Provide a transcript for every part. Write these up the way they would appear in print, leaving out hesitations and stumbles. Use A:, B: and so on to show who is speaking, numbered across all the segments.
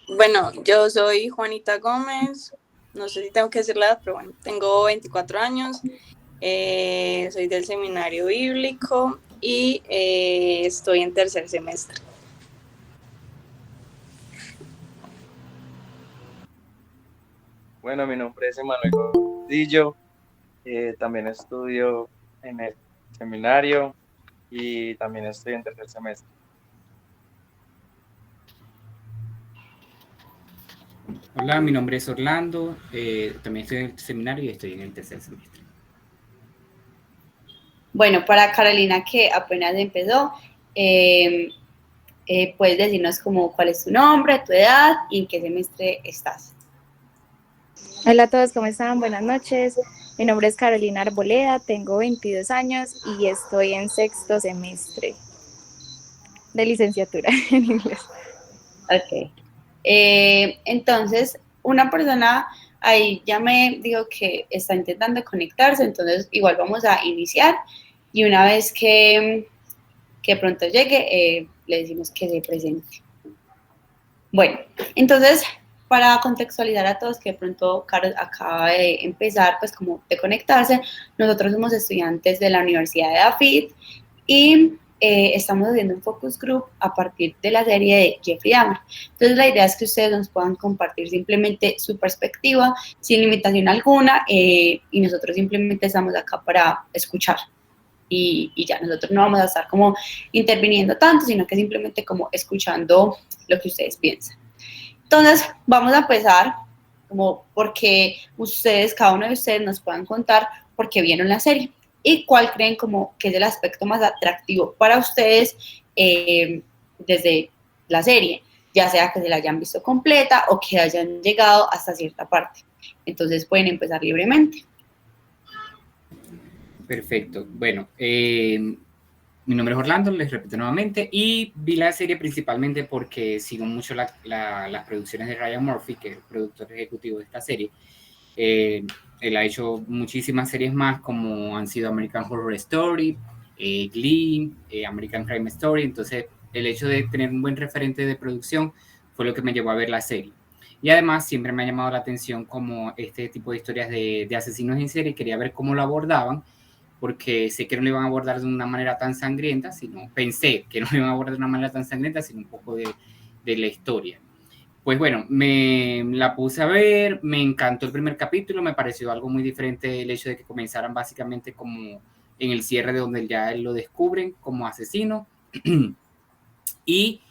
A: Bueno, yo soy Juanita Gómez, no sé si tengo que decir la edad, pero bueno, tengo 24 años, soy del seminario bíblico y estoy en tercer semestre.
B: Bueno, mi nombre es Emanuel Gordillo, también estudio en el seminario y también estoy en tercer semestre.
C: Hola, mi nombre es Orlando, también estoy en el seminario y estoy en el tercer semestre.
D: Bueno, para Carolina que apenas empezó, eh, puedes decirnos como cuál es tu nombre, tu edad y en qué semestre estás.
E: Hola a todos, ¿cómo están? Buenas noches. Mi nombre es Carolina Arboleda, tengo 22 años y estoy en sexto semestre de licenciatura en inglés.
D: Ok. Entonces, una persona ahí ya me dijo que está intentando conectarse, entonces igual vamos a iniciar y una vez que pronto llegue, le decimos que se presente. Bueno, entonces, para contextualizar a todos que de pronto Carol acaba de empezar, pues como de conectarse, nosotros somos estudiantes de la Universidad de Dafit y estamos haciendo un focus group a partir de la serie de Jeffrey Dahmer. Entonces, la idea es que ustedes nos puedan compartir simplemente su perspectiva, sin limitación alguna, y nosotros simplemente estamos acá para escuchar. Y ya, nosotros no vamos a estar como interviniendo tanto, sino que simplemente como escuchando lo que ustedes piensan. Entonces, vamos a empezar como porque ustedes, cada uno de ustedes nos puedan contar por qué vieron la serie y cuál creen como que es el aspecto más atractivo para ustedes desde la serie, ya sea que se la hayan visto completa o que hayan llegado hasta cierta parte. Entonces, pueden empezar libremente.
C: Perfecto. Bueno, mi nombre es Orlando, les repito nuevamente, y vi la serie principalmente porque sigo mucho las producciones de Ryan Murphy, que es el productor ejecutivo de esta serie. Él ha hecho muchísimas series más, como han sido American Horror Story, Glee, American Crime Story. Entonces, el hecho de tener un buen referente de producción fue lo que me llevó a ver la serie. Y además, siempre me ha llamado la atención como este tipo de historias de asesinos en serie, quería ver cómo lo abordaban, porque sé que no lo iban a abordar de una manera tan sangrienta, sino pensé que no lo iban a abordar de una manera tan sangrienta, sino un poco de la historia. Pues bueno, me la puse a ver, me encantó el primer capítulo, me pareció algo muy diferente el hecho de que comenzaran básicamente como en el cierre de donde ya lo descubren como asesino. Y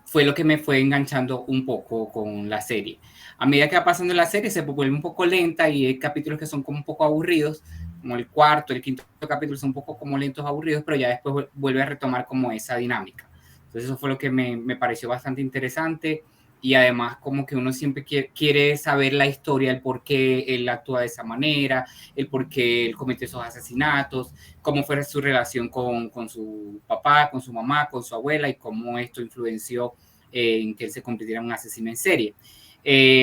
C: fue lo que me fue enganchando un poco con la serie. A medida que va pasando la serie se vuelve un poco lenta y hay capítulos que son como un poco aburridos, como el cuarto, el quinto capítulo son un poco como lentos, aburridos, pero ya después vuelve a retomar como esa dinámica. Entonces eso fue lo que me pareció bastante interesante y además como que uno siempre quiere saber la historia, el por qué él actúa de esa manera, el por qué él cometió esos asesinatos, cómo fue su relación con su papá, con su mamá, con su abuela y cómo esto influenció en que él se convirtiera en un asesino en serie.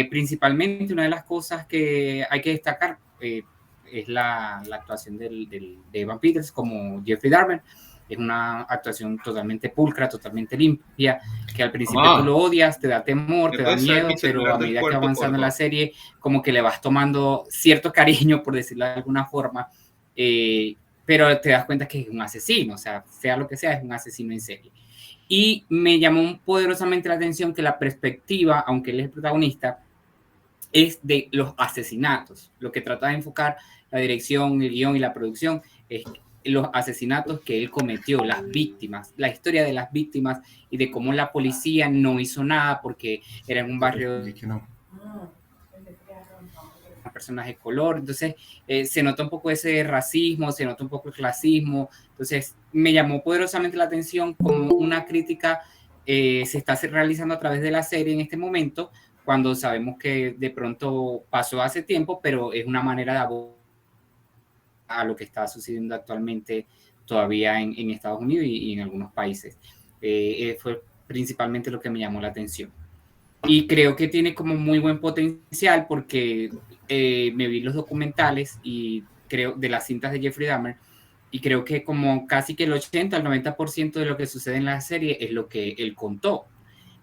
C: Principalmente una de las cosas que hay que destacar es la actuación de Evan Peters como Jeffrey Dahmer. Es una actuación totalmente pulcra, totalmente limpia, que al principio tú lo odias, te da temor,
F: ¿Me
C: te da
F: puedes traer mi
C: miedo, pero
F: celular
C: a
F: del
C: medida que va
F: cuarto, por
C: avanzando en la
F: favor?
C: serie, como que le vas tomando cierto cariño, por decirlo de alguna forma, pero te das cuenta que es un asesino, o sea lo que sea, es un asesino en serie. Y me llamó poderosamente la atención que la perspectiva, aunque él es el protagonista, es de los asesinatos. Lo que trata de enfocar la dirección, el guión y la producción es los asesinatos que él cometió, las víctimas, la historia de las víctimas y de cómo la policía no hizo nada porque era en un
F: Te
C: barrio
F: respondí que no.
C: personas de color, entonces se nota un poco ese racismo, se nota un poco el clasismo, entonces me llamó poderosamente la atención como una crítica se está realizando a través de la serie en este momento, cuando sabemos que de pronto pasó hace tiempo, pero es una manera de abordar a lo que está sucediendo actualmente todavía en Estados Unidos y en algunos países. Fue principalmente lo que me llamó la atención. Y creo que tiene como muy buen potencial porque me vi los documentales y creo de las cintas de Jeffrey Dahmer y creo que como casi que el 80 al 90% de lo que sucede en la serie es lo que él contó.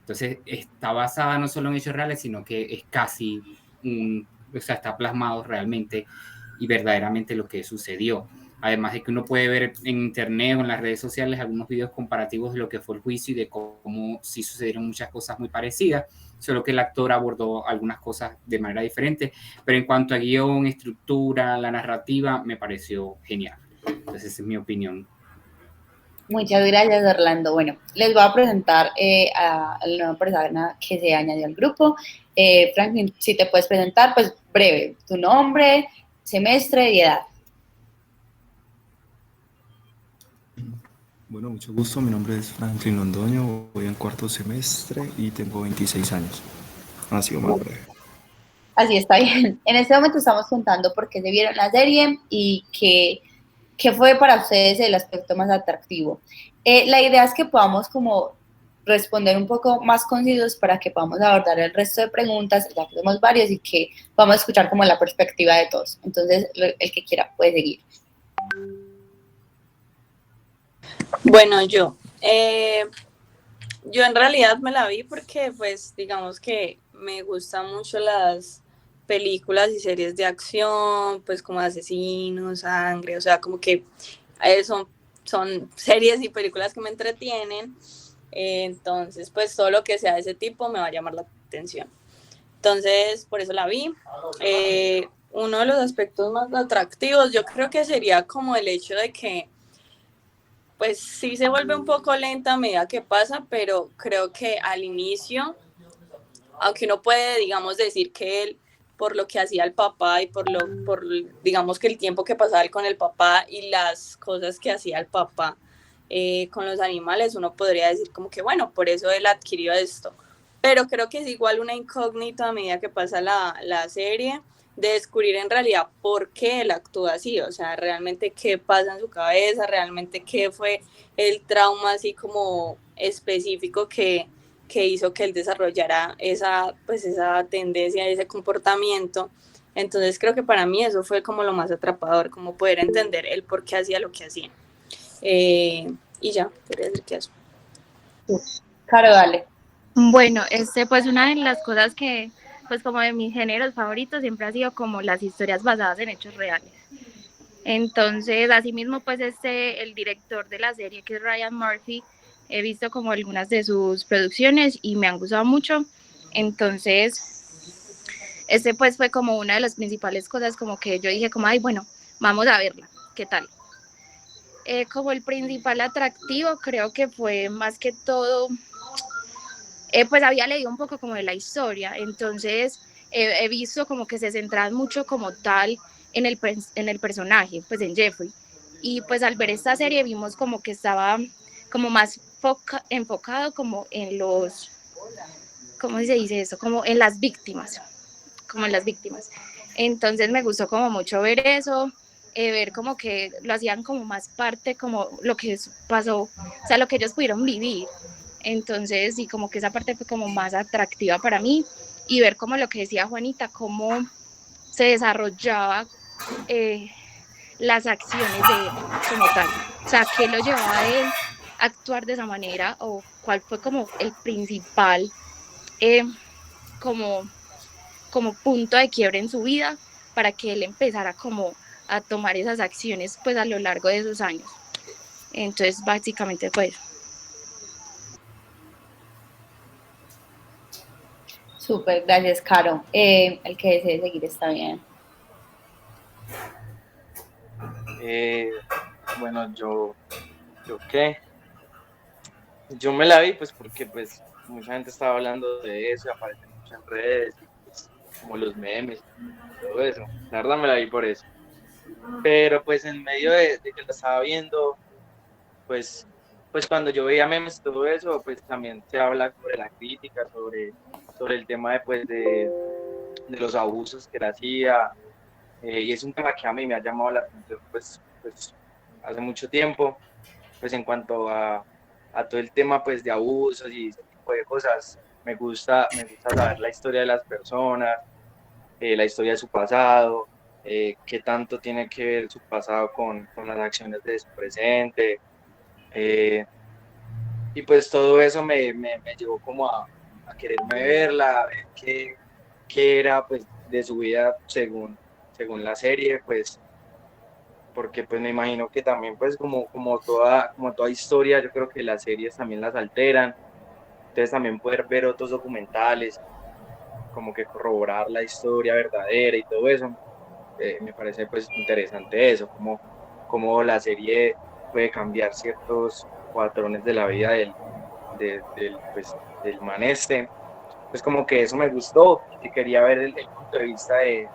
C: Entonces está basada no solo en hechos reales, sino que es casi o sea, está plasmado realmente y verdaderamente lo que sucedió. Además de que uno puede ver en internet o en las redes sociales algunos videos comparativos de lo que fue el juicio y de cómo sí sucedieron muchas cosas muy parecidas, solo que el actor abordó algunas cosas de manera diferente, pero en cuanto a guión, estructura, la narrativa, me pareció genial. Entonces esa es mi opinión.
D: Muchas gracias, Orlando. Bueno, les voy a presentar a la nueva persona que se añadió al grupo. Franklin, si te puedes presentar, pues breve, tu nombre, semestre y edad.
F: Bueno, mucho gusto. Mi nombre es Franklin Londoño, voy en cuarto semestre y tengo 26 años. Ha sido más breve.
D: Así está bien. En este momento estamos contando por qué se vieron la serie y qué fue para ustedes el aspecto más atractivo. La idea es que podamos como responder un poco más concisos para que podamos abordar el resto de preguntas, ya que somos varios y que vamos a escuchar como la perspectiva de todos. Entonces, el que quiera puede seguir.
A: Bueno, yo en realidad me la vi porque pues digamos que me gustan mucho las películas y series de acción, pues como asesinos, sangre, o sea, como que son series y películas que me entretienen, entonces pues todo lo que sea de ese tipo me va a llamar la atención. Entonces, por eso la vi. Uno de los aspectos más atractivos yo creo que sería como el hecho de que pues sí se vuelve un poco lenta a medida que pasa, pero creo que al inicio, aunque uno puede, digamos, decir que él, por lo que hacía el papá y por digamos que el tiempo que pasaba él con el papá y las cosas que hacía el papá con los animales, uno podría decir como que, bueno, por eso él adquirió esto. Pero creo que es igual una incógnita a medida que pasa la serie, de descubrir en realidad por qué él actúa así, o sea, realmente qué pasa en su cabeza, realmente qué fue el trauma así como específico que hizo que él desarrollara pues esa tendencia, ese comportamiento. Entonces creo que para mí eso fue como lo más atrapador, como poder entender el por qué hacía lo que hacía. Y ya, podría decir que eso.
D: Caro, dale.
E: Bueno, pues una de las cosas que, pues como de mis géneros favoritos siempre ha sido como las historias basadas en hechos reales. Entonces, asimismo, pues el director de la serie, que es Ryan Murphy, he visto como algunas de sus producciones y me han gustado mucho. Entonces, pues fue como una de las principales cosas como que yo dije como, ay, bueno, vamos a verla, ¿qué tal? Como el principal atractivo creo que fue más que todo, pues había leído un poco como de la historia, entonces he visto como que se centran mucho como tal en el personaje, pues en Jeffrey. Y pues al ver esta serie vimos como que estaba como más enfocado como en los, ¿cómo se dice eso? Como en las víctimas, como en las víctimas. Entonces me gustó como mucho ver eso, ver como que lo hacían como más parte, como lo que pasó, o sea, lo que ellos pudieron vivir. Entonces, sí, como que esa parte fue como más atractiva para mí y ver como lo que decía Juanita, cómo se desarrollaba las acciones de él como tal. O sea, qué lo llevaba a él a actuar de esa manera o cuál fue como el principal eh, como como punto de quiebre en su vida para que él empezara como a tomar esas acciones pues a lo largo de esos años. Entonces básicamente pues.
D: Súper, gracias, Caro. El que desee seguir está bien.
B: Bueno, ¿yo qué? Yo me la vi pues porque pues mucha gente estaba hablando de eso, y aparece mucho en redes, y, pues, como los memes y todo eso. La verdad me la vi por eso. Pero pues en medio de que la estaba viendo, pues, pues cuando yo veía memes y todo eso, pues también se habla sobre la crítica, sobre el tema de los abusos que él hacía, y es un tema que a mí me ha llamado la atención pues hace mucho tiempo, pues en cuanto a todo el tema pues de abusos y ese tipo de cosas, me gusta saber la historia de las personas, la historia de su pasado, qué tanto tiene que ver su pasado con las acciones de su presente. y pues todo eso me llevó como a quererme verla, a ver qué era pues de su vida según la serie, pues porque pues me imagino que también pues como toda historia, yo creo que las series también las alteran, entonces también poder ver otros documentales, como que corroborar la historia verdadera y todo eso, me parece pues interesante eso, como la serie puede cambiar ciertos patrones de la vida del man este, pues como que eso me gustó, que quería ver el punto de vista de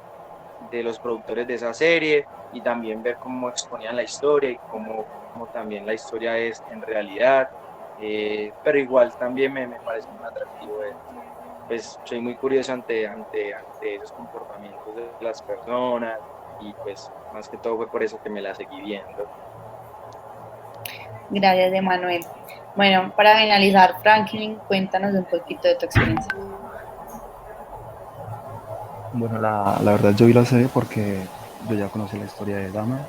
B: los productores de esa serie y también ver cómo exponían la historia y cómo también la historia es en realidad. Pero igual también me parece muy atractivo. Pues soy muy curioso ante esos comportamientos de las personas y pues más que todo fue por eso que me la seguí viendo.
D: Gracias, Emanuel. Bueno, para finalizar, Franklin, cuéntanos un poquito de tu experiencia.
F: Bueno, la verdad yo vi la serie porque yo ya conocí la historia de Dama.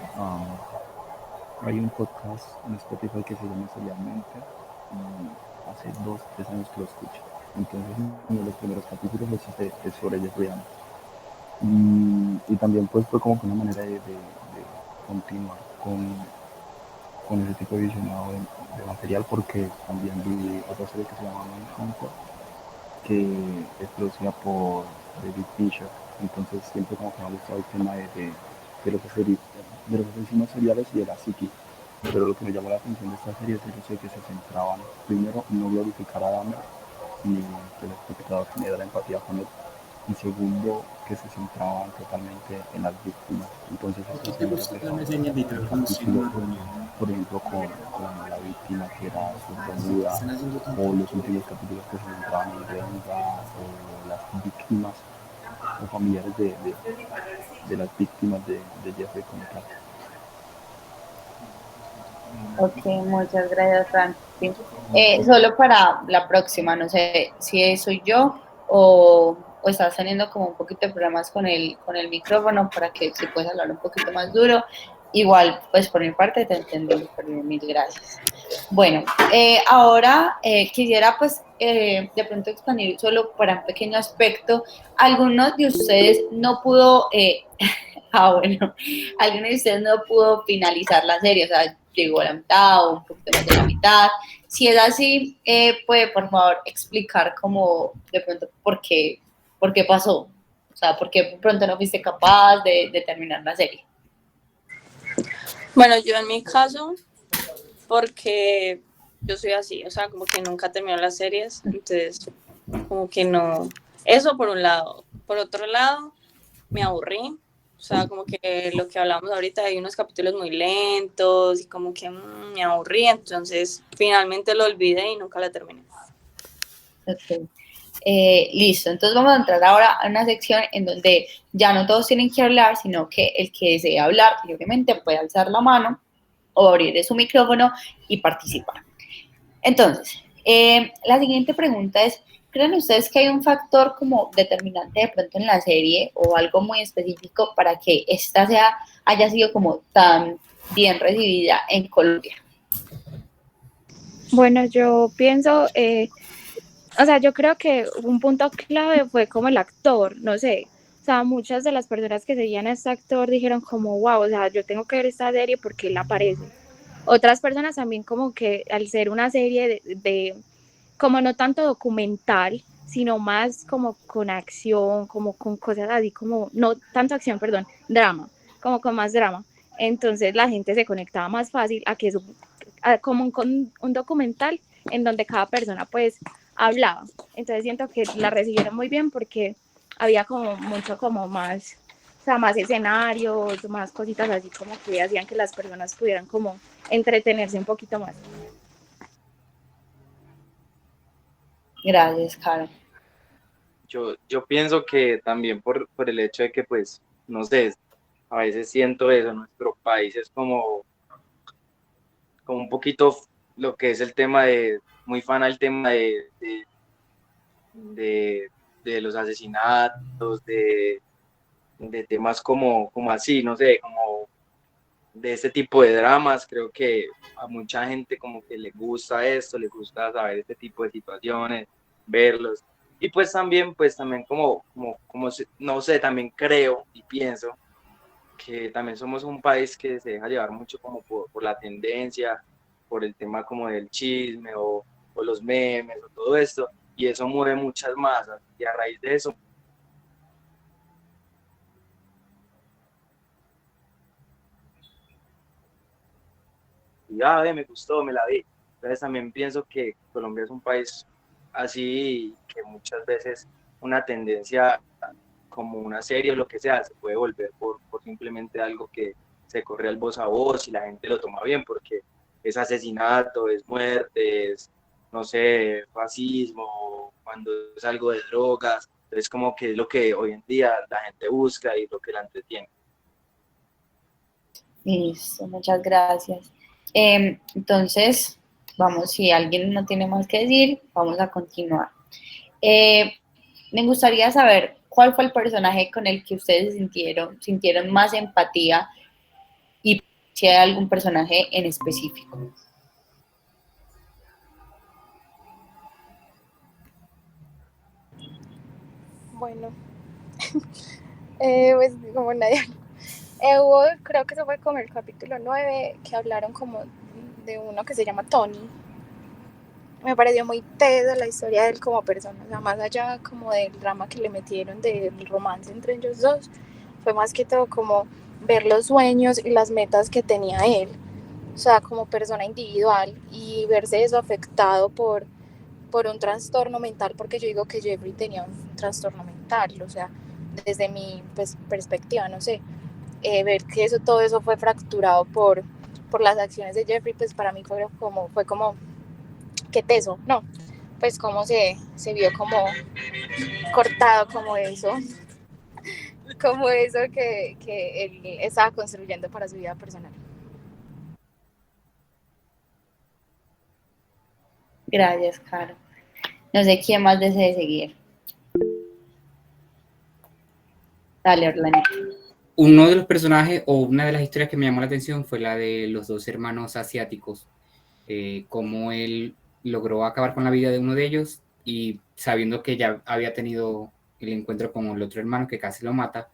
F: Hay un podcast en Spotify que se llama Serialmente y hace 2, 3 años que lo escucho. Entonces uno de los primeros capítulos es sobre Jeffrey Dahmer. Y también pues fue como que una manera de continuar con ese tipo de visionado de material porque también vi otra serie que se llama Mindhunter que es producida por David Fincher. Entonces siempre como que me ha gustado el tema de los asesinos seriales y de la psiqui. Pero lo que me llamó la atención de esta serie es el hecho de que se centraban, primero, en no glorificar a Dahmer, ni que el espectador generara empatía con él. Y segundo, que se centraban totalmente en las víctimas. Entonces esto se ve reflejado en el capítulo, por ejemplo, con la víctima que era sordomuda, o los últimos capítulos que se centraban en Renga, o las víctimas o familiares de las víctimas de Jeffrey como tal.
D: Ok, muchas gracias, Franklin. Solo para la próxima, no sé si soy yo o estás teniendo como un poquito de problemas con el micrófono para que si puedes hablar un poquito más duro. Igual, pues por mi parte te entendí, pero mil gracias. Bueno, ahora quisiera pues de pronto expandir solo para un pequeño aspecto. ¿Alguno de ustedes no pudo, bueno, alguno de ustedes no pudo finalizar la serie? O sea, llegó a la mitad o un poquito más de la mitad. Si es así, puede por favor explicar cómo de pronto por qué pasó. O sea, por qué de pronto no fuiste capaz de terminar la serie.
A: Bueno, yo en mi caso, porque yo soy así, o sea, como que nunca termino las series, entonces como que no. Eso por un lado. Por otro lado, me aburrí. O sea, como que lo que hablamos ahorita, hay unos capítulos muy lentos y como que me aburrí, entonces finalmente lo olvidé y nunca la terminé.
D: Okay. Listo, entonces vamos a entrar ahora a una sección en donde ya no todos tienen que hablar, sino que el que desee hablar, obviamente puede alzar la mano o abrir su micrófono y participar. Entonces, la siguiente pregunta es, ¿creen ustedes que hay un factor como determinante de pronto en la serie o algo muy específico para que esta haya sido como tan bien recibida en Colombia?
E: Bueno, yo pienso, o sea, yo creo que un punto clave fue como el actor, no sé. O sea, muchas de las personas que seguían a este actor dijeron como, wow, o sea, yo tengo que ver esta serie porque él aparece. Otras personas también como que al ser una serie como no tanto documental, sino más como con acción, como con cosas así, como, no tanto acción, perdón, drama, como con más drama. Entonces la gente se conectaba más fácil a que como un documental en donde cada persona pues hablaba. Entonces siento que la recibieron muy bien porque había como mucho como más, o sea, más escenarios, más cositas así como que hacían que las personas pudieran como entretenerse un poquito más.
D: Gracias, Karen.
B: Yo pienso que también por el hecho de que, pues, no sé, a veces siento eso, nuestro país es como un poquito lo que es el tema muy fan al tema de, de los asesinatos, de temas como así, no sé, como de este tipo de dramas. Creo que a mucha gente como que le gusta esto, le gusta saber este tipo de situaciones, verlos. Y pues también no sé, también creo y pienso que también somos un país que se deja llevar mucho como por la tendencia, por el tema como del chisme o los memes o todo esto, y eso mueve muchas masas. Y a raíz de eso, y, me gustó, me la vi. Entonces también pienso que Colombia es un país así que muchas veces una tendencia como una serie o lo que sea se puede volver por simplemente algo que se corre al voz a voz y la gente lo toma bien porque es asesinato, es muerte, es, no sé, fascismo, cuando es algo de drogas. Entonces como que es lo que hoy en día la gente busca y lo que la entretiene.
D: Listo, muchas gracias. Entonces, vamos, si alguien no tiene más que decir, vamos a continuar. Eh, Me gustaría saber cuál fue el personaje con el que ustedes sintieron más empatía y si hay algún personaje en específico.
E: Bueno, pues como nadie. Creo que eso fue como el capítulo 9 que hablaron como de uno que se llama Tony. Me pareció muy tesa la historia de él como persona, o sea, más allá como del drama que le metieron del romance entre ellos dos, fue más que todo como ver los sueños y las metas que tenía él, o sea, como persona individual y verse eso afectado por un trastorno mental, porque yo digo que Jeffrey tenía un trastorno mental, o sea, desde mi pues, perspectiva, no sé, ver que todo eso fue fracturado por las acciones de Jeffrey, pues para mí fue como qué teso, no, pues como se vio como cortado como eso que él estaba construyendo para su vida personal.
D: Gracias, Caro. No sé quién más desee seguir. Dale, Orlando.
C: Uno de los personajes o una de las historias que me llamó la atención fue la de los dos hermanos asiáticos, cómo él logró acabar con la vida de uno de ellos y sabiendo que ya había tenido el encuentro con el otro hermano que casi lo mata.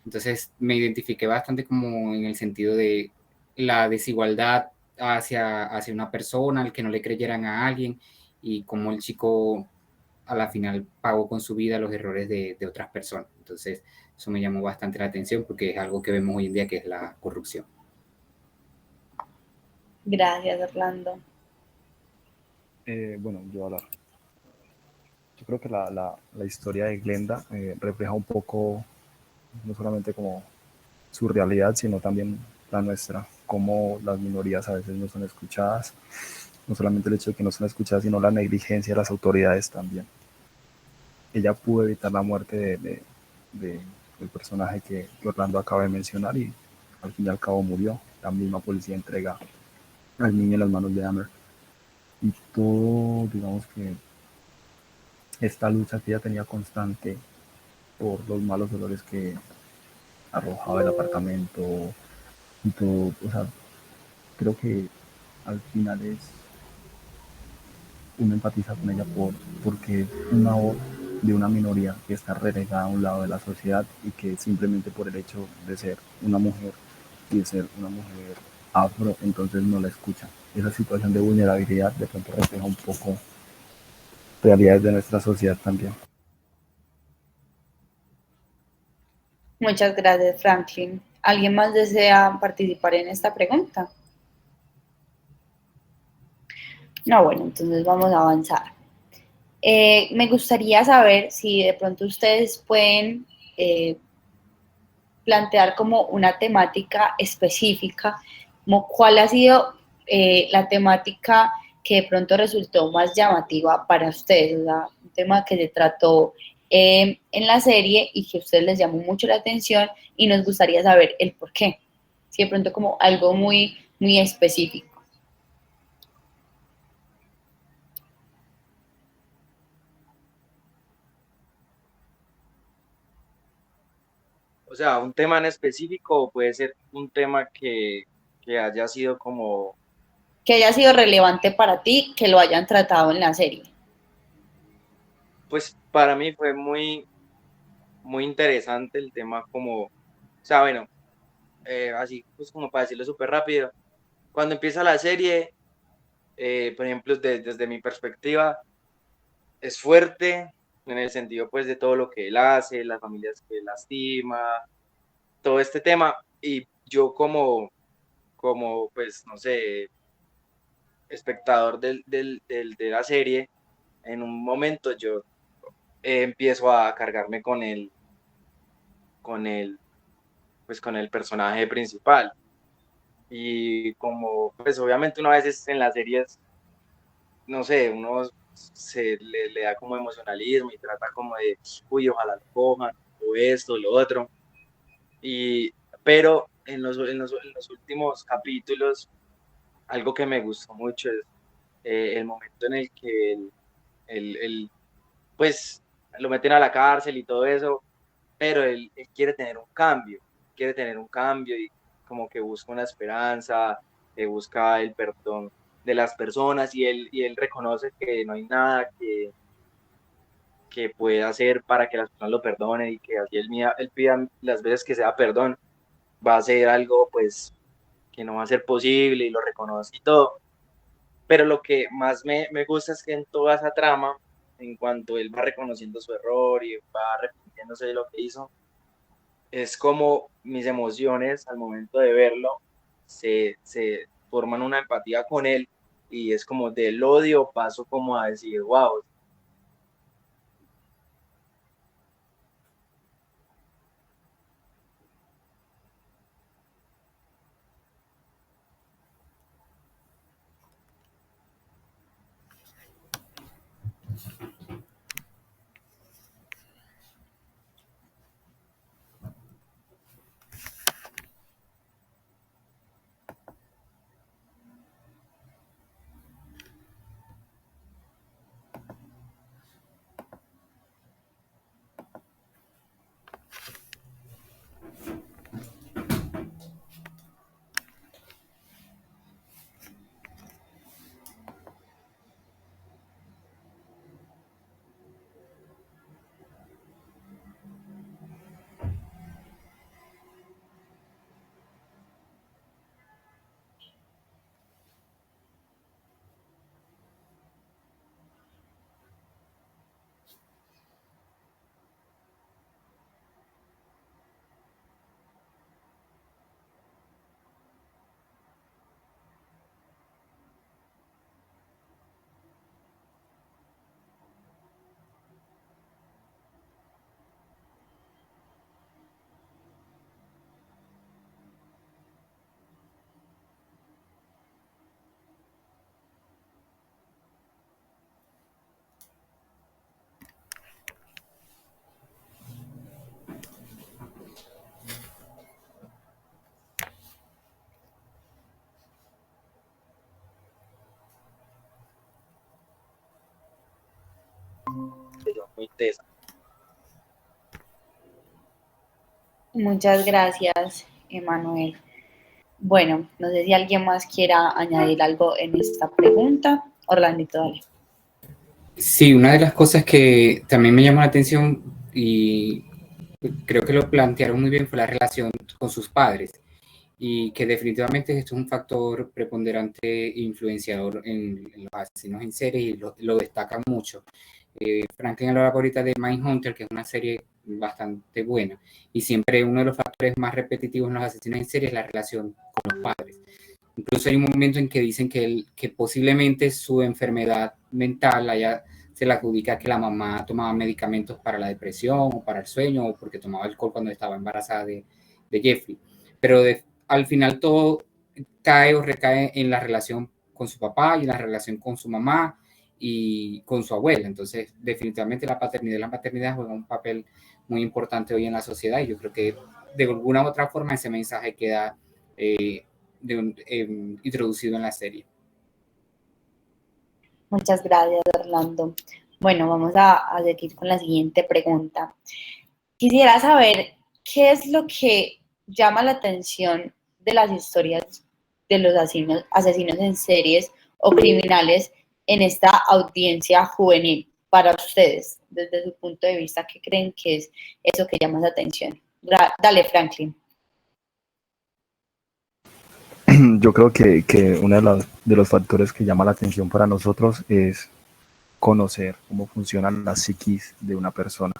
C: Entonces me identifiqué bastante como en el sentido de la desigualdad hacia una persona, al que no le creyeran a alguien y cómo el chico a la final pagó con su vida los errores de otras personas. Entonces eso me llamó bastante la atención porque es algo que vemos hoy en día que es la corrupción.
D: Gracias, Orlando.
F: Bueno, yo creo que la historia de Glenda refleja un poco, no solamente como su realidad, sino también la nuestra, cómo las minorías a veces no son escuchadas, no solamente el hecho de que no son escuchadas, sino la negligencia de las autoridades también. Ella pudo evitar la muerte del personaje que Orlando acaba de mencionar y al fin y al cabo murió. La misma policía entrega al niño en las manos de Amber. Y todo, digamos que esta lucha que ella tenía constante por los malos olores que arrojaba el apartamento y todo, o sea, creo que al final es uno empatiza con ella porque es una voz de una minoría que está relegada a un lado de la sociedad y que simplemente por el hecho de ser una mujer y de ser una mujer afro, entonces no la escuchan. Esa situación de vulnerabilidad de pronto refleja un poco realidades de nuestra sociedad también.
D: Muchas gracias, Franklin. ¿Alguien más desea participar en esta pregunta? No, bueno, entonces vamos a avanzar. Me gustaría saber si de pronto ustedes pueden plantear como una temática específica, como cuál ha sido la temática que de pronto resultó más llamativa para ustedes, o sea, un tema que se trató en la serie y que a ustedes les llamó mucho la atención y nos gustaría saber el por qué. Si de pronto como algo muy, muy específico.
B: O sea, un tema en específico puede ser un tema que haya sido como,
D: Que haya sido relevante para ti, que lo hayan tratado en la serie.
B: pues para mí fue muy, muy interesante el tema como, o sea, bueno, así pues como para decirlo súper rápido, cuando empieza la serie, por ejemplo, desde mi perspectiva, es fuerte en el sentido pues de todo lo que él hace, las familias que lastima, todo este tema, y yo como pues, no sé, espectador de la serie, en un momento yo empiezo a cargarme con el, pues con el personaje principal. Y como, pues obviamente una vez en las series, no sé, uno le da como emocionalismo y trata como de, uy, ojalá lo cojan, o esto, lo otro. Y, pero en los últimos capítulos, algo que me gustó mucho es el momento en el que pues lo meten a la cárcel y todo eso, pero él quiere tener un cambio y como que busca una esperanza, busca el perdón de las personas y él reconoce que no hay nada que pueda hacer para que las personas lo perdonen y que así él pida las veces que sea perdón, va a ser algo pues que no va a ser posible y lo reconoce y todo. Pero lo que más me gusta es que en toda esa trama, en cuanto él va reconociendo su error y va arrepintiéndose de lo que hizo, es como mis emociones al momento de verlo se forman una empatía con él y es como del odio paso como a decir, wow. Muy tesa.
D: Muchas gracias, Emanuel. Bueno, no sé si alguien más quiera añadir algo en esta pregunta. Orlandito, dale.
C: Sí, una de las cosas que también me llamó la atención y creo que lo plantearon muy bien fue la relación con sus padres y que definitivamente esto es un factor preponderante e influenciador en los asesinos en serie y lo destacan mucho. Franklin hablaba ahorita de Mindhunter, que es una serie bastante buena y siempre uno de los factores más repetitivos en los asesinos en serie es la relación con los padres. Incluso hay un momento en que dicen que posiblemente su enfermedad mental se la adjudica a que la mamá tomaba medicamentos para la depresión o para el sueño o porque tomaba alcohol cuando estaba embarazada de Jeffrey. Pero al final todo cae o recae en la relación con su papá y en la relación con su mamá y con su abuela. Entonces, definitivamente la paternidad y la maternidad juegan un papel muy importante hoy en la sociedad y yo creo que de alguna u otra forma ese mensaje queda introducido en la serie.
D: Muchas gracias, Orlando. Bueno, vamos a seguir con la siguiente pregunta. Quisiera saber qué es lo que llama la atención de las historias de los asesinos en series o criminales en esta audiencia juvenil para ustedes, desde su punto de vista? ¿Qué creen que es eso que llama la atención? Dale, Franklin.
F: Yo creo que uno de los factores que llama la atención para nosotros es conocer cómo funcionan las psiquis de una persona.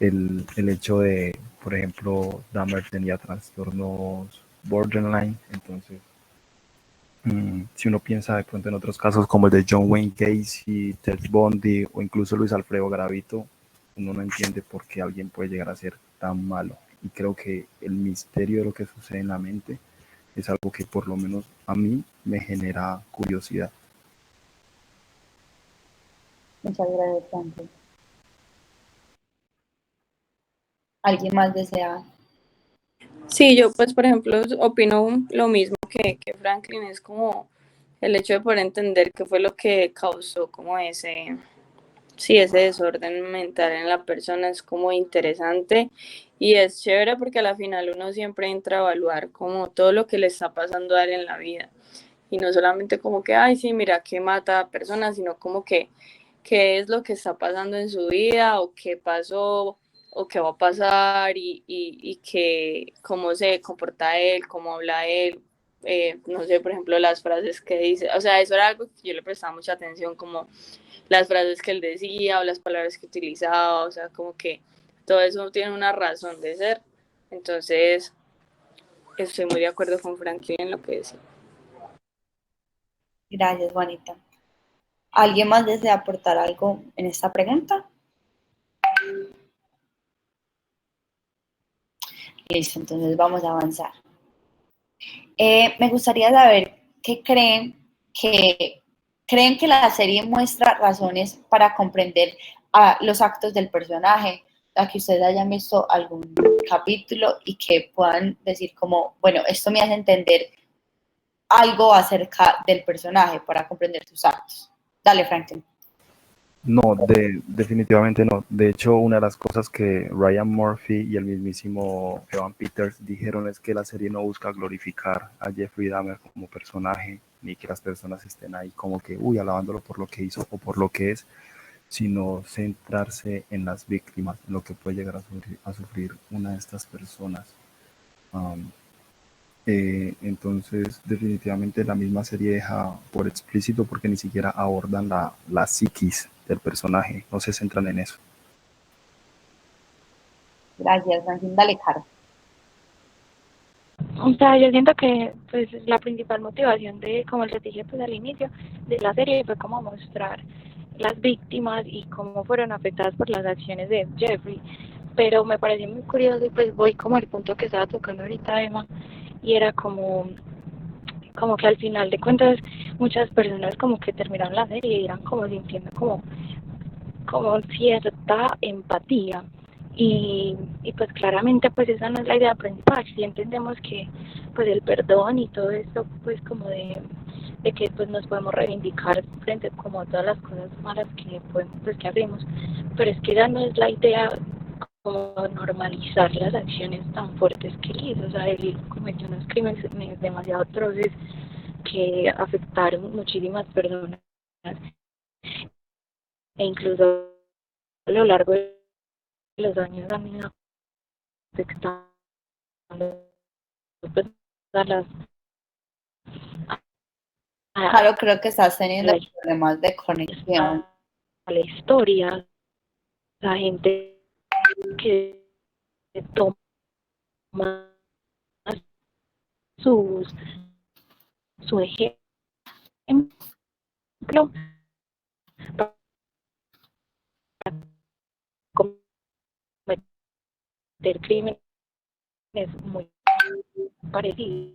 F: El hecho de, por ejemplo, Dahmer tenía trastornos borderline, entonces, si uno piensa de pronto en otros casos como el de John Wayne Gacy, Ted Bundy o incluso Luis Alfredo Garavito, uno no entiende por qué alguien puede llegar a ser tan malo. Y creo que el misterio de lo que sucede en la mente es algo que por lo menos a mí me genera curiosidad.
D: Muchas gracias, Franklin. ¿Alguien más desea?
A: Sí, yo pues por ejemplo opino lo mismo que Franklin, es como el hecho de poder entender qué fue lo que causó como ese desorden mental en la persona es como interesante y es chévere porque a la final uno siempre entra a evaluar como todo lo que le está pasando a él en la vida y no solamente como que, ay, sí, mira que mata a personas, sino como que qué es lo que está pasando en su vida o qué pasó o qué va a pasar y que, cómo se comporta él, cómo habla él, no sé, por ejemplo, las frases que dice, o sea, eso era algo que yo le prestaba mucha atención, como las frases que él decía o las palabras que utilizaba, o sea, como que todo eso tiene una razón de ser. Entonces, estoy muy de acuerdo con Franklin en lo que decía.
D: Gracias, Juanita. ¿Alguien más desea aportar algo en esta pregunta? Listo, entonces vamos a avanzar. Me gustaría saber qué creen que la serie muestra razones para comprender los actos del personaje, a que ustedes hayan visto algún capítulo y que puedan decir como, bueno, esto me hace entender algo acerca del personaje para comprender sus actos. Dale, Franklin.
F: No, definitivamente no. De hecho, una de las cosas que Ryan Murphy y el mismísimo Evan Peters dijeron es que la serie no busca glorificar a Jeffrey Dahmer como personaje, ni que las personas estén ahí como que, uy, alabándolo por lo que hizo o por lo que es, sino centrarse en las víctimas, en lo que puede llegar a sufrir una de estas personas. Entonces, definitivamente la misma serie deja por explícito porque ni siquiera abordan la psiquis del personaje, no se centran en eso.
D: Gracias, Franklin. Dale, Caro.
E: O sea, yo siento que pues la principal motivación de, como les dije pues al inicio de la serie, fue como mostrar las víctimas y cómo fueron afectadas por las acciones de Jeffrey. Pero me pareció muy curioso y pues voy como al punto que estaba tocando ahorita Emma, y era como que al final de cuentas muchas personas como que terminaron la serie y eran como sintiendo como cierta empatía. Y pues claramente pues esa no es la idea principal. Si entendemos que pues el perdón y todo esto pues como de que pues nos podemos reivindicar frente como a todas las cosas malas que podemos, pues que hacemos, pero es que esa no es la idea, como normalizar las acciones tan fuertes que él hizo. O sea, él cometió unos crímenes demasiado atroces que afectaron muchísimas personas e incluso a lo largo de los años han ido afectando pues, a las
D: Claro, creo que estás teniendo
E: la,
D: problemas de conexión.
E: a la historia, la gente que toma sus su ejemplo para cometer crímenes muy parecidos.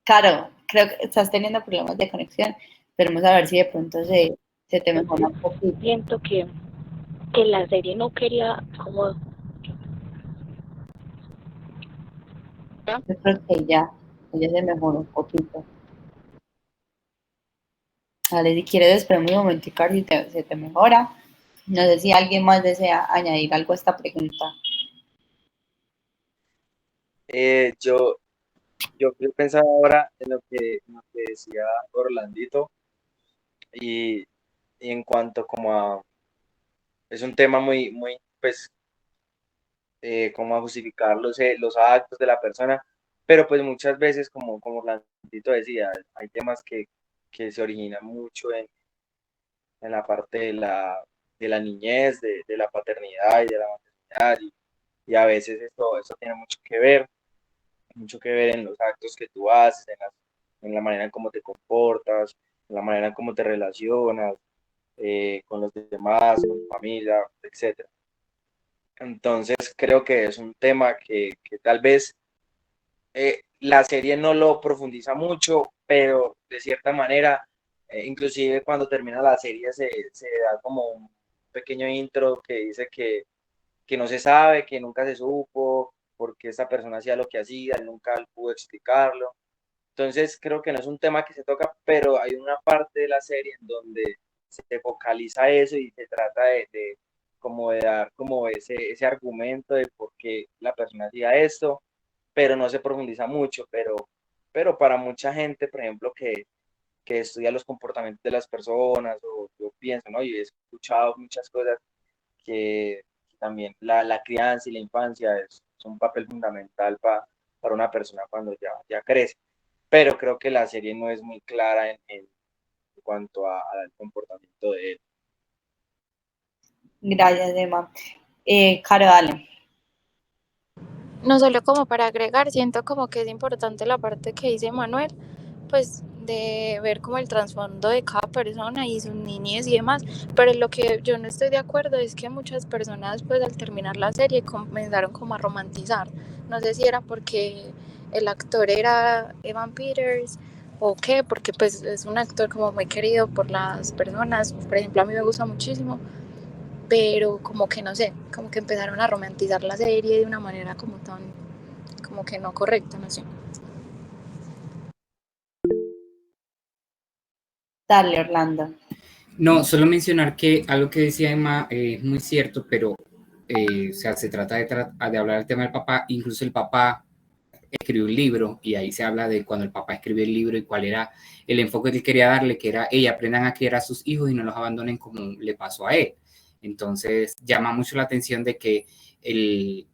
D: Claro, creo que estás teniendo problemas de conexión. Esperemos a ver si de pronto se te mejora un poquito.
E: Siento que la serie no quería como...
D: Yo creo que ya se mejoró un poquito. Vale, si quieres esperemos un momentico a ver si se te mejora. No sé si alguien más desea añadir algo a esta pregunta.
B: Yo yo pensaba ahora en lo que decía Orlandito y, y en cuanto como a, es un tema muy, pues, como a justificar los actos de la persona, pero pues muchas veces, como Orlandito decía, hay temas que se originan mucho en la parte de la niñez, de la paternidad y de la maternidad, y a veces esto tiene mucho que ver en los actos que tú haces, en la manera en cómo te comportas, en la manera en cómo te relacionas con los demás, con tu familia, etcétera. Entonces creo que es un tema que tal vez la serie no lo profundiza mucho, pero de cierta manera, inclusive cuando termina la serie se da como un pequeño intro que dice que no se sabe, que nunca se supo, porque esta persona hacía lo que hacía, él nunca pudo explicarlo. Entonces creo que no es un tema que se toca, pero hay una parte de la serie en donde se focaliza eso y se trata de como de dar como ese argumento de por qué la persona hacía esto, pero no se profundiza mucho, pero para mucha gente, por ejemplo, que estudia los comportamientos de las personas, o yo pienso, ¿no? Y he escuchado muchas cosas que también la crianza y la infancia es un papel fundamental para una persona cuando ya crece. Pero creo que la serie no es muy clara en cuanto al comportamiento de él.
D: Gracias, Emma. Caro, dale.
E: No solo como para agregar, siento como que es importante la parte que dice Manuel, pues de ver como el trasfondo de cada persona y sus niñez y demás, pero lo que yo no estoy de acuerdo es que muchas personas pues al terminar la serie comenzaron como a romantizar, no sé si era porque el actor era Evan Peters o qué, porque pues es un actor como muy querido por las personas, por ejemplo a mí me gusta muchísimo, pero como que no sé, como que empezaron a romantizar la serie de una manera como tan, como que no correcta, no sé.
D: Dale, Orlando.
C: No, solo mencionar que algo que decía Emma es muy cierto, pero o sea, se trata de hablar del tema del papá, incluso el papá escribió un libro y ahí se habla de cuando el papá escribió el libro y cuál era el enfoque que él quería darle, que era, aprendan a criar a sus hijos y no los abandonen como le pasó a él. Entonces llama mucho la atención de que el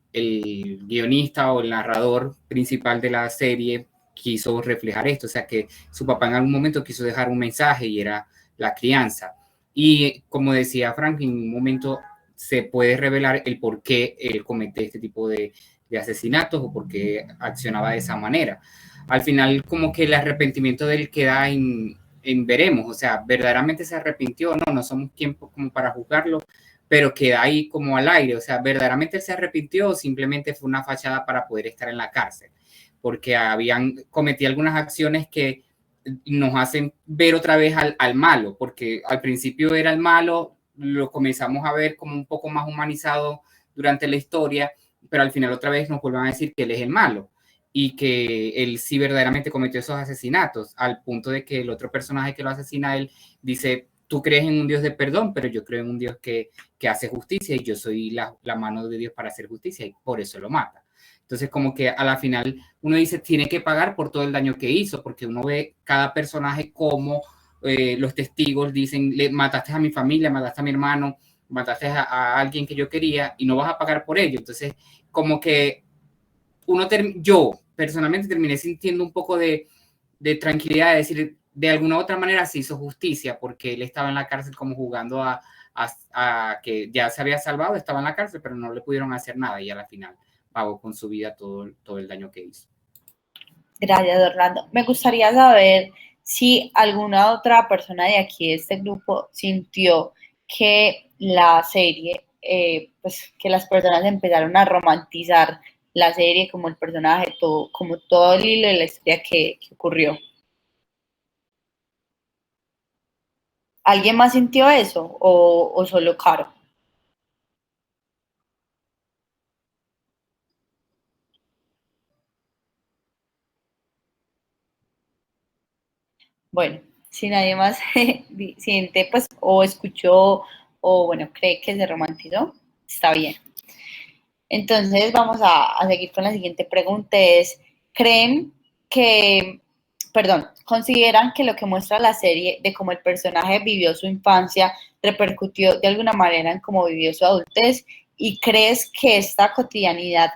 C: guionista o el narrador principal de la serie quiso reflejar esto, o sea que su papá en algún momento quiso dejar un mensaje y era la crianza. Y como decía Frank, en un momento se puede revelar el por qué él comete este tipo de asesinatos o por qué accionaba de esa manera. Al final, como que el arrepentimiento de él queda en veremos, o sea, verdaderamente se arrepintió, no somos tiempo como para juzgarlo, pero queda ahí como al aire, o sea, verdaderamente se arrepintió o simplemente fue una fachada para poder estar en la cárcel, porque habían cometido algunas acciones que nos hacen ver otra vez al malo, porque al principio era el malo, lo comenzamos a ver como un poco más humanizado durante la historia, pero al final otra vez nos vuelven a decir que él es el malo y que él sí verdaderamente cometió esos asesinatos, al punto de que el otro personaje que lo asesina a él dice, tú crees en un Dios de perdón, pero yo creo en un Dios que hace justicia y yo soy la mano de Dios para hacer justicia y por eso lo mata. Entonces, como que a la final uno dice, tiene que pagar por todo el daño que hizo, porque uno ve cada personaje como los testigos dicen, le mataste a mi familia, mataste a mi hermano, mataste a alguien que yo quería y no vas a pagar por ello. Entonces, como que yo personalmente terminé sintiendo un poco de tranquilidad, de decir, de alguna u otra manera se hizo justicia, porque él estaba en la cárcel como jugando a que ya se había salvado, estaba en la cárcel, pero no le pudieron hacer nada y a la final pagó con su vida todo el daño que hizo.
D: Gracias, Orlando. Me gustaría saber si alguna otra persona de aquí de este grupo sintió que la serie, pues que las personas empezaron a romantizar la serie como el personaje, como todo el hilo de la historia que ocurrió. ¿Alguien más sintió eso o solo Caro? Bueno, si nadie más siente, pues, o escuchó, o bueno, cree que se romantizó, está bien. Entonces vamos a seguir con la siguiente pregunta, es, ¿creen que, perdón, consideran que lo que muestra la serie de cómo el personaje vivió su infancia repercutió de alguna manera en cómo vivió su adultez y crees que en esta cotidianidad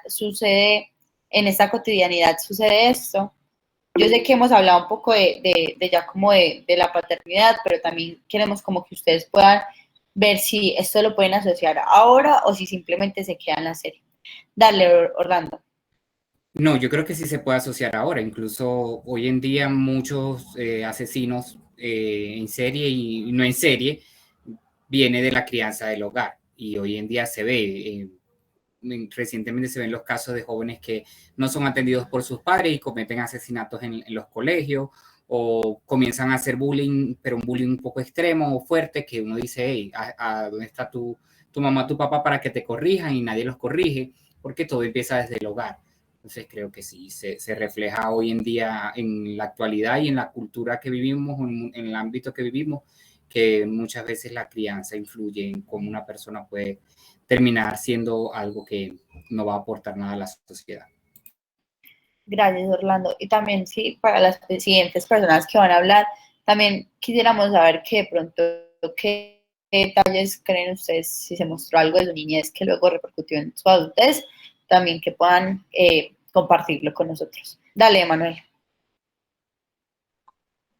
D: sucede esto. Yo sé que hemos hablado un poco de ya como de la paternidad, pero también queremos como que ustedes puedan ver si esto lo pueden asociar ahora o si simplemente se queda en la serie. Dale, Orlando.
C: No, yo creo que sí se puede asociar ahora. Incluso hoy en día muchos asesinos en serie y no en serie viene de la crianza del hogar. Y hoy en día se ve, recientemente se ven los casos de jóvenes que no son atendidos por sus padres y cometen asesinatos en los colegios o comienzan a hacer bullying, pero un bullying un poco extremo o fuerte que uno dice, hey, ¿dónde está tu mamá, tu papá para que te corrijan? Y nadie los corrige porque todo empieza desde el hogar. Entonces creo que sí, se refleja hoy en día en la actualidad y en la cultura que vivimos, en el ámbito que vivimos, que muchas veces la crianza influye en cómo una persona puede terminar siendo algo que no va a aportar nada a la sociedad.
D: Gracias, Orlando. Y también, sí, para las siguientes personas que van a hablar, también quisiéramos saber que de pronto, qué detalles creen ustedes si se mostró algo de su niñez que luego repercutió en su adultez, también que puedan compartirlo con nosotros. Dale, Manuel.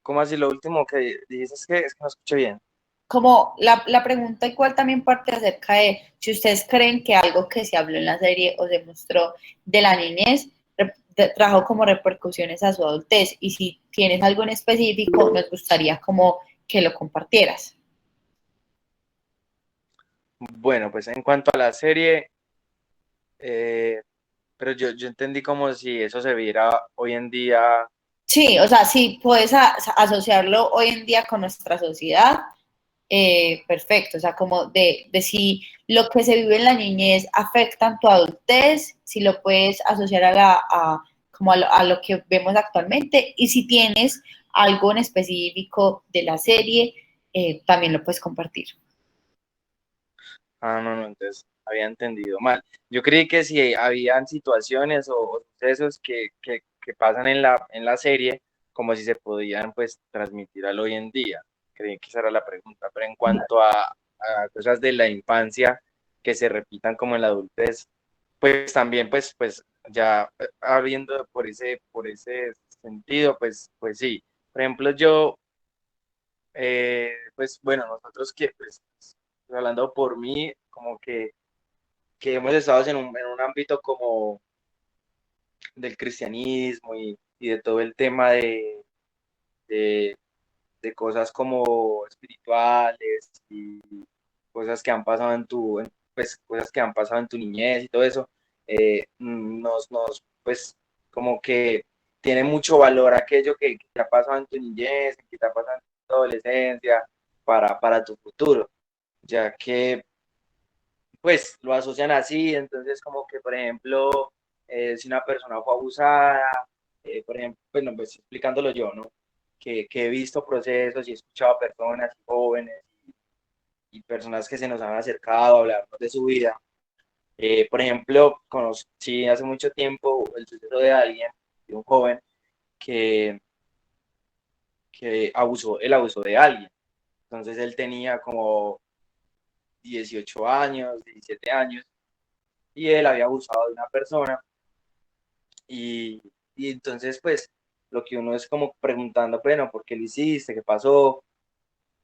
B: ¿Cómo así lo último que dijiste? Es que no escuché bien.
D: Como la pregunta igual también parte acerca de si ustedes creen que algo que se habló en la serie o se mostró de la niñez trajo como repercusiones a su adultez y si tienes algo en específico nos gustaría como que lo compartieras.
B: Bueno, pues en cuanto a la serie, pero yo entendí como si eso se viera hoy en día.
D: Sí, o sea, sí puedes asociarlo hoy en día con nuestra sociedad, perfecto, o sea, como de si lo que se vive en la niñez afecta en tu adultez, si lo puedes asociar como a lo que vemos actualmente y si tienes algo en específico de la serie, también lo puedes compartir.
B: Ah, no, no, entonces había entendido mal. Yo creí que si habían situaciones o sucesos que pasan en la serie, como si se podían pues transmitir al hoy en día. Creí que esa era la pregunta. Pero en cuanto a cosas de la infancia que se repitan como en la adultez, pues también pues ya habiendo por ese sentido, pues sí. Por ejemplo, yo, pues bueno, nosotros que pues hablando por mí, como que hemos estado en un ámbito como del cristianismo y de todo el tema de, de cosas como espirituales y cosas que han pasado pues, cosas que han pasado en tu niñez y todo eso, pues, como que tiene mucho valor aquello que te ha pasado en tu niñez, que te ha pasado en tu adolescencia, para tu futuro, ya que pues lo asocian así, entonces como que, por ejemplo, si una persona fue abusada, por ejemplo, bueno, pues explicándolo yo, ¿no? Que he visto procesos y he escuchado a personas jóvenes y personas que se nos han acercado a hablarnos de su vida. Por ejemplo, conocí hace mucho tiempo el suceso de alguien, de un joven, que, él abusó de alguien. Entonces él tenía como 18 años, 17 años, y él había abusado de una persona y, y entonces pues lo que uno es como preguntando, bueno, ¿por qué lo hiciste? ¿Qué pasó?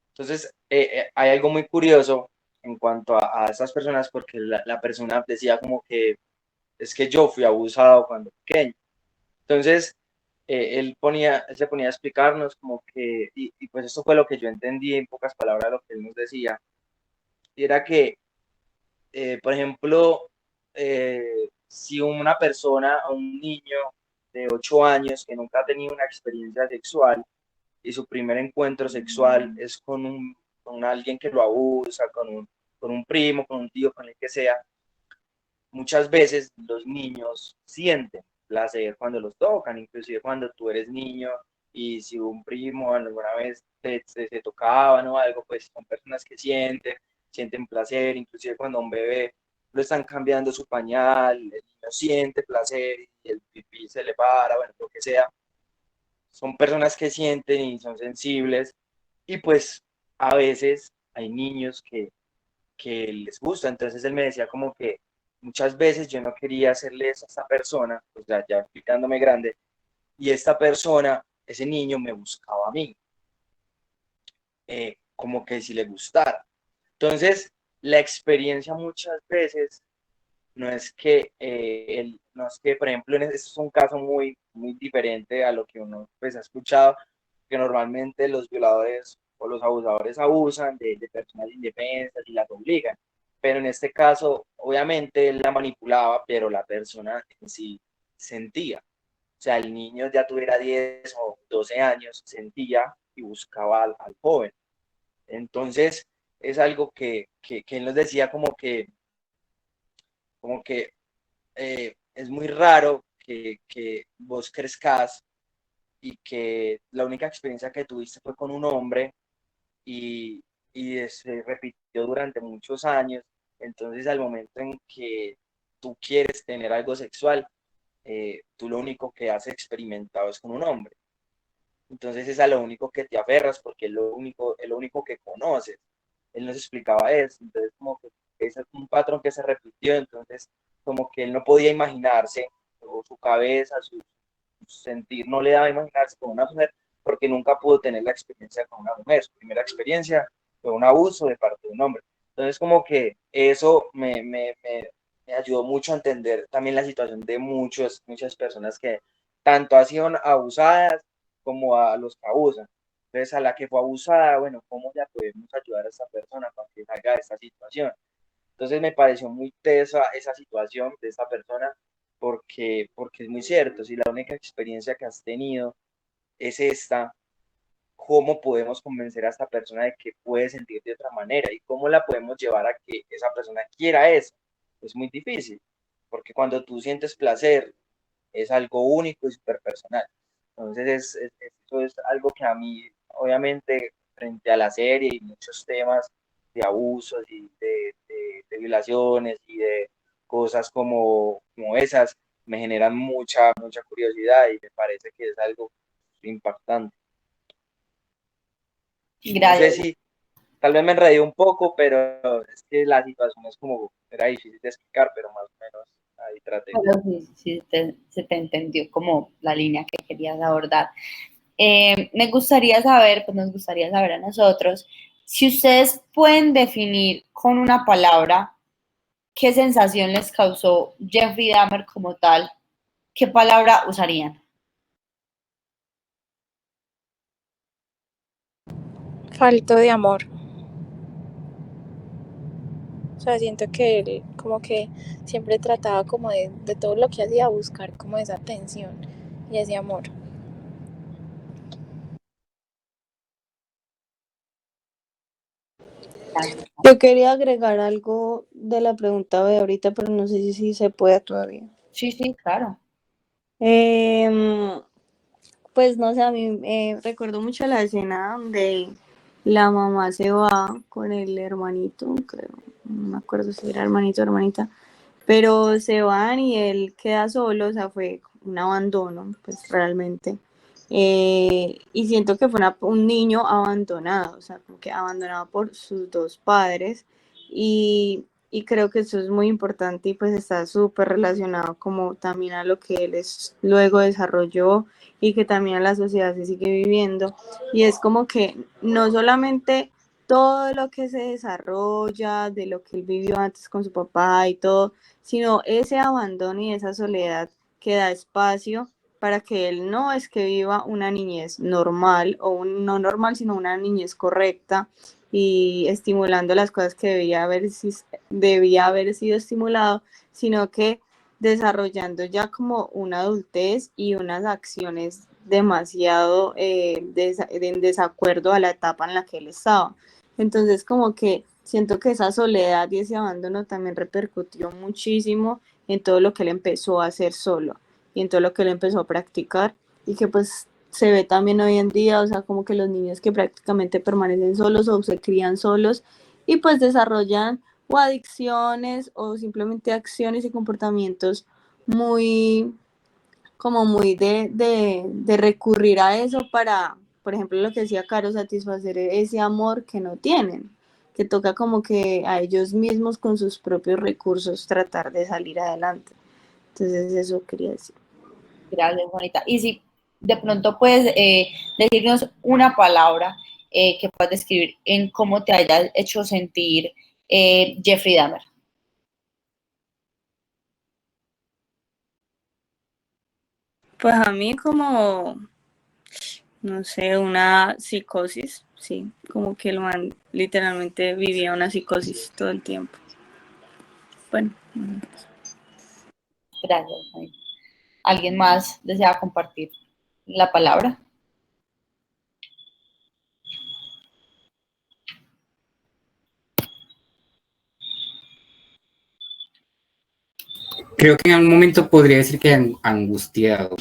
B: Entonces hay algo muy curioso en cuanto a estas personas porque la persona decía como que es que yo fui abusado cuando pequeño. Entonces él se ponía a explicarnos como que, y pues eso fue lo que yo entendí en pocas palabras lo que él nos decía, y era que por ejemplo, si una persona, un niño de 8 años que nunca ha tenido una experiencia sexual y su primer encuentro sexual es con alguien que lo abusa, con un primo, con un tío, con el que sea, muchas veces los niños sienten placer cuando los tocan, inclusive cuando tú eres niño y si un primo alguna vez te tocaban o algo, pues son personas que sienten placer, inclusive cuando un bebé lo están cambiando su pañal, el niño siente placer y el pipí se le para, bueno, lo que sea. son personas que sienten y son sensibles, y pues a veces hay niños que les gusta. Entonces él me decía como que muchas veces yo no quería hacerle eso a esta persona, pues ya explicándome grande, y esta persona, ese niño me buscaba a mí, como que si le gustara. Entonces, la experiencia muchas veces no es que, no es que, por ejemplo, este es un caso muy diferente a lo que uno pues, ha escuchado, que normalmente los violadores o los abusadores abusan de personas indefensas y las obligan. Pero en este caso, obviamente, él la manipulaba, pero la persona en sí sentía. O sea, el niño ya tuviera 10 o 12 años, sentía y buscaba al joven. Entonces, es algo que él nos decía como que es muy raro que vos crezcas y que la única experiencia que tuviste fue con un hombre y se repitió durante muchos años. Entonces, al momento en que tú quieres tener algo sexual, tú lo único que has experimentado es con un hombre. Entonces es a lo único que te aferras porque es lo único que conoces. Él nos explicaba eso, entonces como que ese es un patrón que se repitió, entonces como que él no podía imaginarse, o su cabeza, su sentir no le daba a imaginarse con una mujer porque nunca pudo tener la experiencia con una mujer. Su primera experiencia fue un abuso de parte de un hombre. Entonces como que eso me ayudó mucho a entender también la situación de muchas personas que tanto han sido abusadas como a los que abusan. Entonces, a la que fue abusada, bueno, ¿cómo ya podemos ayudar a esta persona para que salga de esta situación? Entonces, me pareció muy tesa esa situación de esta persona porque es muy cierto, si la única experiencia que has tenido es esta, ¿cómo podemos convencer a esta persona de que puede sentir de otra manera? ¿Y cómo la podemos llevar a que esa persona quiera eso? Es muy difícil, porque cuando tú sientes placer, es algo único y súper personal. Entonces, eso es algo que a mí, obviamente, frente a la serie y muchos temas de abusos y de violaciones y de cosas como esas, me generan mucha curiosidad y me parece que es algo impactante. No sé
D: Gracias.
B: si, tal vez me enredé un poco, pero es que la situación es como, era difícil de explicar, pero más o menos ahí traté.
D: Pero sí, sí, se te entendió como la línea que querías abordar. Me gustaría saber, pues nos gustaría saber a nosotros, si ustedes pueden definir con una palabra qué sensación les causó Jeffrey Dahmer como tal, ¿qué palabra usarían?
E: Falto de amor. O sea, siento que él como que siempre trataba como de todo lo que hacía buscar como esa atención y ese amor.
A: Yo quería agregar algo de la pregunta de ahorita, pero no sé si se puede todavía.
D: Sí, sí, claro.
A: Pues no sé, a mí recuerdo mucho la escena donde la mamá se va con el hermanito, creo, no me acuerdo si era hermanito o hermanita, pero se van y él queda solo, o sea, fue un abandono, pues realmente. Y siento que fue un niño abandonado, o sea, como que abandonado por sus dos padres. Y creo que eso es muy importante y pues está súper relacionado como también a lo que él luego desarrolló y que también la sociedad se sigue viviendo. Y es como que no solamente todo lo que se desarrolla, de lo que él vivió antes con su papá y todo, sino ese abandono y esa soledad que da espacio para que él no es que viva una niñez normal o no normal, sino una niñez correcta y estimulando las cosas que debía haber sido estimulado, sino que desarrollando ya como una adultez y unas acciones demasiado en desacuerdo a la etapa en la que él estaba. Entonces como que siento que esa soledad y ese abandono también repercutió muchísimo en todo lo que él empezó a hacer solo y en todo lo que él empezó a practicar y que pues se ve también hoy en día, o sea, como que los niños que prácticamente permanecen solos o se crían solos y pues desarrollan o adicciones o simplemente acciones y comportamientos muy como muy de recurrir a eso para, por ejemplo, lo que decía Caro, satisfacer ese amor que no tienen, que toca como que a ellos mismos con sus propios recursos tratar de salir adelante. Entonces eso quería decir.
D: Gracias, Juanita. Y si de pronto puedes decirnos una palabra que puedas describir en cómo te haya hecho sentir Jeffrey Dahmer.
A: Pues a mí como, no sé, una psicosis, sí, como que el man literalmente vivía una psicosis todo el tiempo. Bueno.
D: Gracias, Juanita. ¿Alguien más desea compartir la palabra?
C: Creo que en algún momento podría decir que angustiado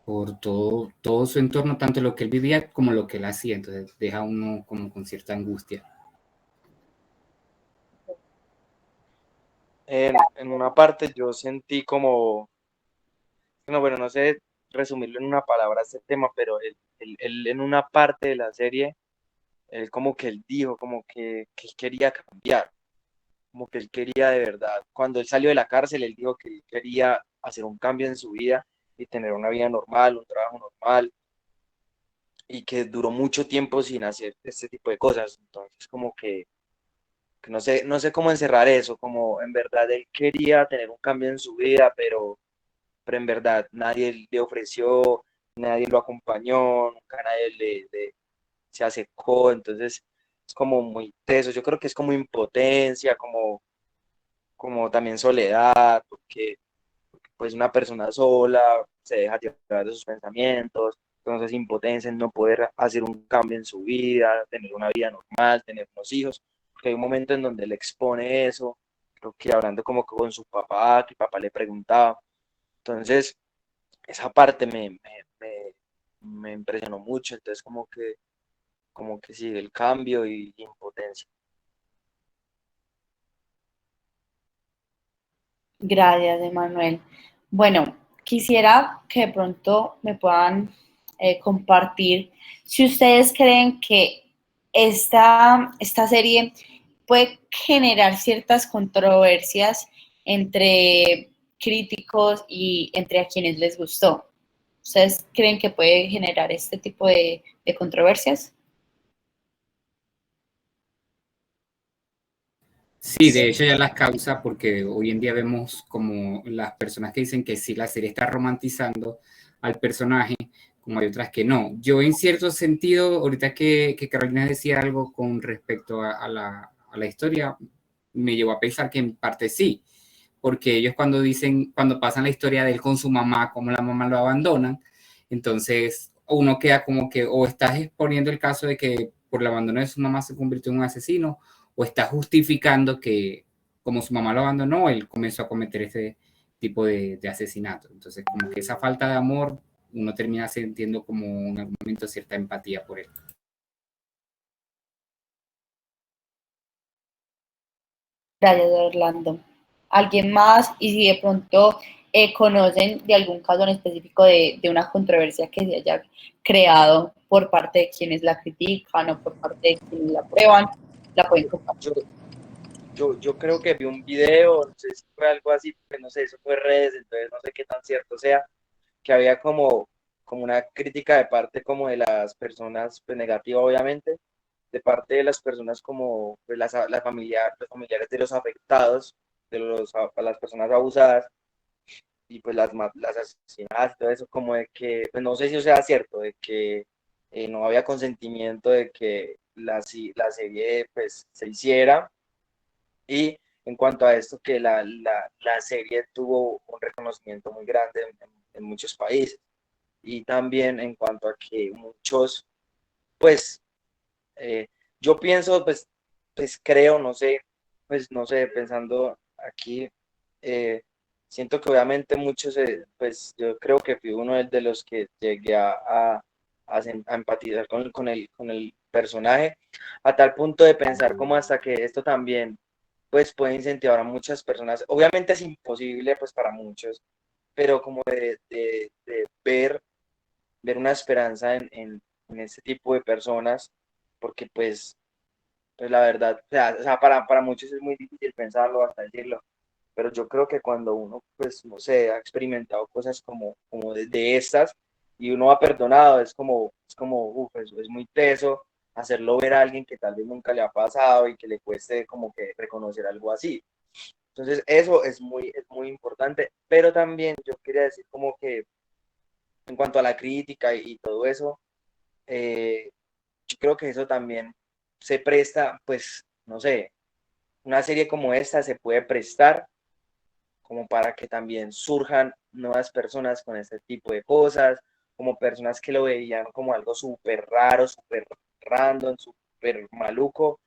C: por todo su entorno, tanto lo que él vivía como lo que él hacía, entonces deja uno como con cierta angustia.
B: En una parte yo sentí como, no, bueno, no sé resumirlo en una palabra este tema, pero él en una parte de la serie, él como que él dijo, como que él quería cambiar, como que él quería de verdad. Cuando él salió de la cárcel, él dijo que él quería hacer un cambio en su vida y tener una vida normal, un trabajo normal, y que duró mucho tiempo sin hacer este tipo de cosas. Entonces, como que no sé cómo encerrar eso, como en verdad él quería tener un cambio en su vida, pero en verdad nadie le ofreció, nadie lo acompañó, nunca nadie se acercó, entonces es como muy teso, yo creo que es como impotencia, como también soledad, porque pues una persona sola se deja llevar de sus pensamientos, entonces impotencia en no poder hacer un cambio en su vida, tener una vida normal, tener unos hijos, porque hay un momento en donde le expone eso, creo que hablando como con su papá, que papá le preguntaba, entonces esa parte me impresionó mucho, entonces como que sí, el cambio y impotencia.
D: Gracias, Emanuel. Bueno, quisiera que de pronto me puedan compartir si ustedes creen que esta serie puede generar ciertas controversias entre críticos y entre a quienes les gustó. ¿Ustedes creen que puede generar este tipo de controversias?
C: Sí, de hecho ya las causa porque hoy en día vemos como las personas que dicen que sí, la serie está romantizando al personaje, como hay otras que no. Yo en cierto sentido, ahorita que Carolina decía algo con respecto a la historia, me llevó a pensar que en parte sí, porque ellos cuando pasan la historia de él con su mamá, como la mamá lo abandonan, entonces uno queda como que o estás exponiendo el caso de que por el abandono de su mamá se convirtió en un asesino, o está justificando que como su mamá lo abandonó, él comenzó a cometer ese tipo de asesinato. Entonces, como que esa falta de amor, uno termina sintiendo como en algún momento cierta empatía por él.
D: Gracias, Orlando. ¿Alguien más? Y si de pronto conocen de algún caso en específico de una controversia que se haya creado por parte de quienes la critican o por parte de quienes la aprueban, la pueden compartir.
B: Yo, yo creo que vi un video, no sé si fue algo así, pues no sé, eso fue redes, entonces no sé qué tan cierto sea, que había como una crítica de parte como de las personas, pues negativa obviamente, de parte de las personas como pues, los familiares de los afectados, las personas abusadas y pues las asesinadas y todo eso, como de que, pues no sé si eso sea cierto, de que no había consentimiento de que la serie pues se hiciera y en cuanto a esto, que la serie tuvo un reconocimiento muy grande en muchos países. Y también en cuanto a que muchos, pues, yo pienso, pues creo, no sé, pues no sé, pensando aquí, eh, siento que obviamente muchos, pues yo creo que fui uno de los que llegué a empatizar con el personaje, a tal punto de pensar como hasta que esto también pues puede incentivar a muchas personas. Obviamente es imposible pues para muchos, pero como de ver una esperanza en este tipo de personas, porque pues la verdad, o sea, para muchos es muy difícil pensarlo, hasta decirlo, pero yo creo que cuando uno, pues, no sé, ha experimentado cosas como de estas y uno ha perdonado, uf, es muy teso hacerlo ver a alguien que tal vez nunca le ha pasado y que le cueste como que reconocer algo así. Entonces, eso es muy importante, pero también yo quería decir como que en cuanto a la crítica y todo eso, eh, yo creo que eso también se presta, pues, no sé, una serie como esta se puede prestar como para que también surjan nuevas personas con este tipo de cosas, como personas que lo veían como algo súper raro, súper random, súper maluco,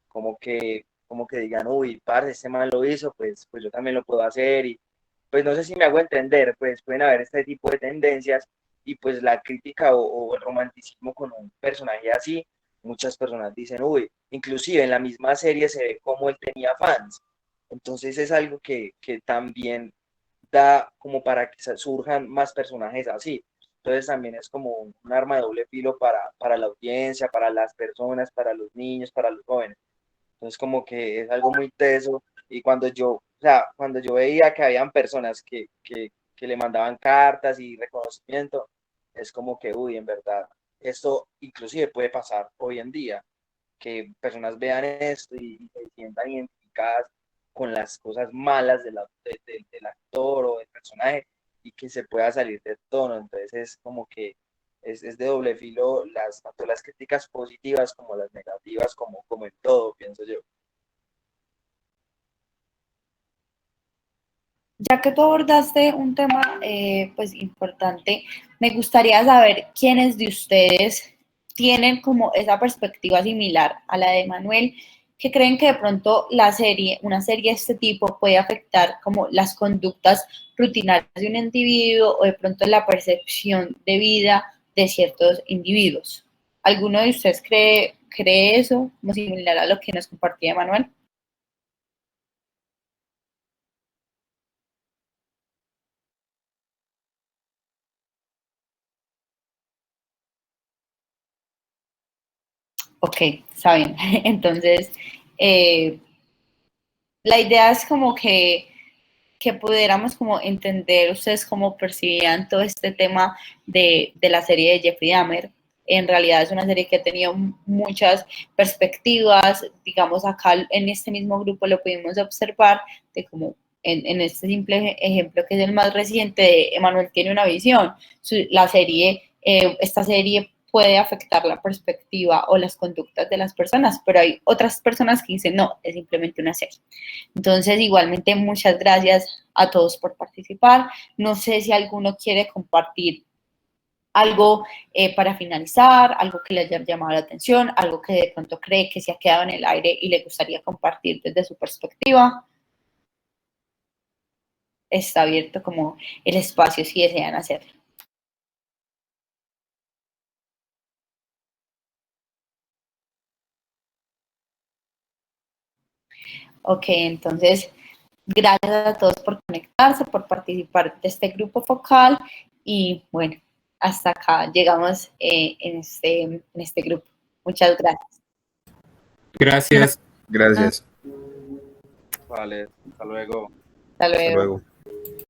B: como que digan, uy, parce, este man lo hizo, pues yo también lo puedo hacer, y pues no sé si me hago entender, pues pueden haber este tipo de tendencias, y pues la crítica o el romanticismo con un personaje así, muchas personas dicen, uy, inclusive en la misma serie se ve cómo él tenía fans, entonces es algo que también da como para que surjan más personajes así. Entonces también es como un arma de doble filo para la audiencia, para las personas, para los niños, para los jóvenes. Entonces como que es algo muy teso y o sea, cuando yo veía que habían personas que le mandaban cartas y reconocimiento, es como que, uy, en verdad, esto inclusive puede pasar hoy en día, que personas vean esto y se sientan identificadas con las cosas malas del actor o del personaje y que se pueda salir de tono. Entonces es como que es de doble filo tanto las críticas positivas como las negativas, como en todo, pienso yo.
D: Ya que tú abordaste un tema pues importante, me gustaría saber quiénes de ustedes tienen como esa perspectiva similar a la de Manuel, que creen que de pronto una serie de este tipo puede afectar como las conductas rutinarias de un individuo o de pronto la percepción de vida de ciertos individuos. ¿Alguno de ustedes cree eso como similar a lo que nos compartía Manuel? Ok, está bien. Entonces, eh, la idea es como que pudiéramos como entender ustedes cómo percibían todo este tema de la serie de Jeffrey Dahmer. En realidad es una serie que ha tenido muchas perspectivas, digamos acá en este mismo grupo lo pudimos observar de cómo en este simple ejemplo que es el más reciente de Emanuel tiene una visión, esta serie puede afectar la perspectiva o las conductas de las personas, pero hay otras personas que dicen no, es simplemente una serie. Entonces, igualmente, muchas gracias a todos por participar. No sé si alguno quiere compartir algo para finalizar, algo que le haya llamado la atención, algo que de pronto cree que se ha quedado en el aire y le gustaría compartir desde su perspectiva. Está abierto como el espacio si desean hacerlo. Ok, entonces, gracias a todos por conectarse, por participar de este grupo focal y bueno, hasta acá llegamos en este grupo. Muchas gracias.
C: Gracias.
G: Gracias.
B: Vale, hasta luego.
D: Hasta
G: Hasta
D: luego.
G: luego.